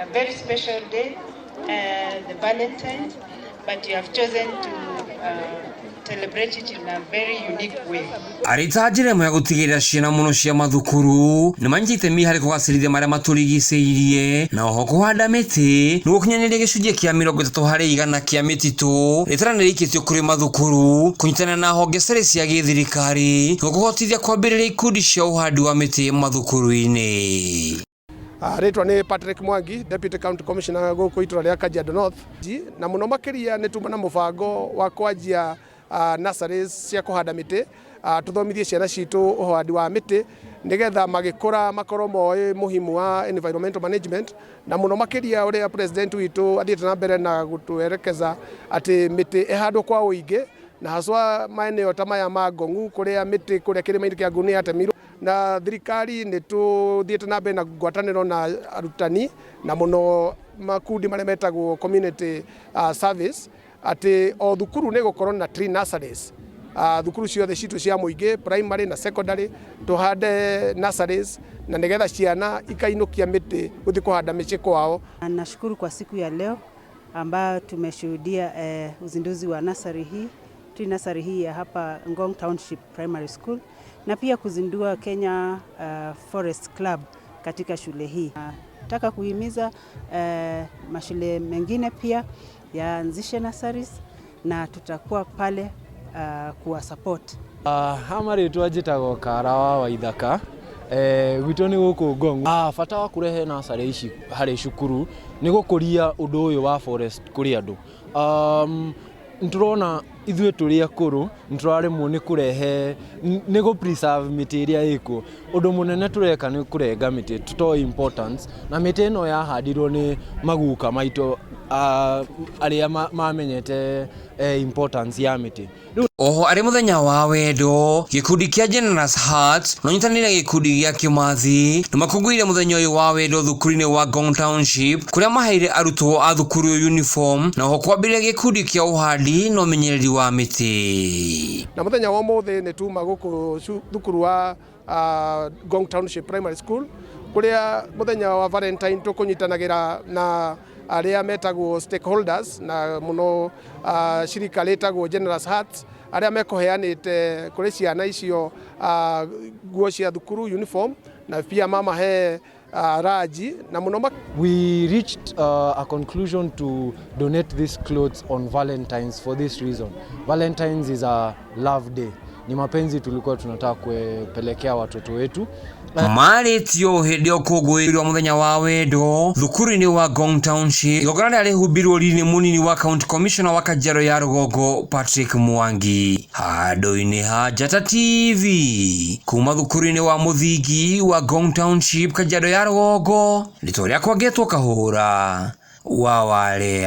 a very special day, the Valentine, but you have chosen to celebrate it in a very unique way. Arita njira ĩmwe ya gũtigĩrĩra ciana mũno cia mathukuru nĩ manyitĩte itemi harĩ kũgacĩrithia marĩa matũrigicĩirie na oho kũhanda mĩtĩ nĩguo gũkinyanĩria gĩcunjĩ kĩa 30% kĩa mĩtitũ rĩtaranĩrĩkĩtio kũrĩ mathukuru kũnyitanĩra na honge citarĩ cia gĩthirikari nĩguo kũhotithia kwambĩrĩria ikundi cia ũhandi wa mĩtĩ mathukuru-inĩ. Rĩtwa nĩ Patrick Mwangi, Deputy County Commissioner gũkũ itũra rĩa Kajiado North. Na mũno makĩria nĩ tuma na mũbango wa kwanjia nurseries cia kũhanda mĩtĩ, tũthomithie ciana citũ ũhandi wa mĩtĩ nĩgetha magĩkũra makorwo moĩ muhimu wa environmental management, na mũno makĩria ũrĩa president witũ athiĩte na mbere na gũtwerekeza atĩ mĩtĩ ĩhandwo kwa ũingĩ na haswa maeneo ta maya ma Ngong'u kũrĩa mĩtĩ kũrĩa kĩrĩma-inĩ kĩa Ngong'u yatemirwo. Na thirikari nĩ tũthiĩte na mbere na ngwatanĩro na arutani na mũno makundi marĩa metagwo community service atĩ o thukuru nĩ gũkorwo na tree nurseries. Thukuru ciothe citũ cia mũingĩ primary na secondary tuhande nurseries na nĩgetha ciana ikainukia mĩtĩ gũthiĩ kũhanda mĩciĩ kwao. Nashukuru kwa siku ya leo ambayo tumeshuhudia uzinduzi wa nursery hii ya hapa Ngong Township Primary School na pia kuzindua Kenya Forest Club katika shule hii. Nataka kuhimiza mashule mengine pia yaanzishe nurseries na tutakuwa pale kuwa support. Hamari twajitagwo Karawa wa Ithaka gwitũ nĩ gũkũ Ngong. Bata wa kũrehe nursery ici harĩ cukuru nĩ gũkũria ũndũ ũyũ wa forest kũrĩ andũ. Nturona ithuĩ tũrĩ akũrũ nĩtũraremwo nĩ kũrehe nĩ gũ preserve mĩtĩ ĩrĩa ĩkuo. Ũndũ mũnene tũreka nĩ kũrenga mĩtĩ tũtoĩ importance, na mĩtĩ ĩno yahandirwo nĩ maguka maitũ arĩa mamenyete importance ya mĩtĩ. Oho arĩ mũthenya wa wendo gĩkundi kĩa Generous Hearts no nyitanĩra gĩkundi gĩa KIMATHI nĩ makũngũĩire mũthenya ũyũ wa wendo thukuru-inĩ wa Ngong Township kũrĩa maheire arutwo a thukuru uniform na oho kwambĩrĩria gĩkundi kĩa ũhandi na ũmenyereri wa mĩtĩ. Na mũthenya wa ũmũthĩ nĩ tuma gũkũ thukuru wa Ngong Township Primary School kũrĩa mũthenya wa Valentine tũkũnyitanagĩra na arĩa metagwo stakeholders na mũno shirika rĩtagwo Generous Hearts arĩa mekũheanĩte kũrĩ ciana icio nguo cia thukuru uniform na pia mamahe raji na mũno. We reached a conclusion to donate these clothes on Valentine's for this reason. Valentine's is a love day. Ni mapenzi tulikuwa tunataka kupelekea watoto wetu. Marĩtio hĩndĩ ya ũkũngũĩri wa mũthenya wa wendo thukuru-inĩ wa Ngong Township igongona rĩarĩ rĩhumbirwo rĩ mũnini wa County Commissioner wa Kajiado ya Rũgongo Patrick Mwangi. Handũ-inĩ ha Njata TV kuma thukuru-inĩ wa mũthingi wa Ngong Township Kajiado ya Rũgongo rĩtwa rĩakwa ngetwo Kahũra wa Warea.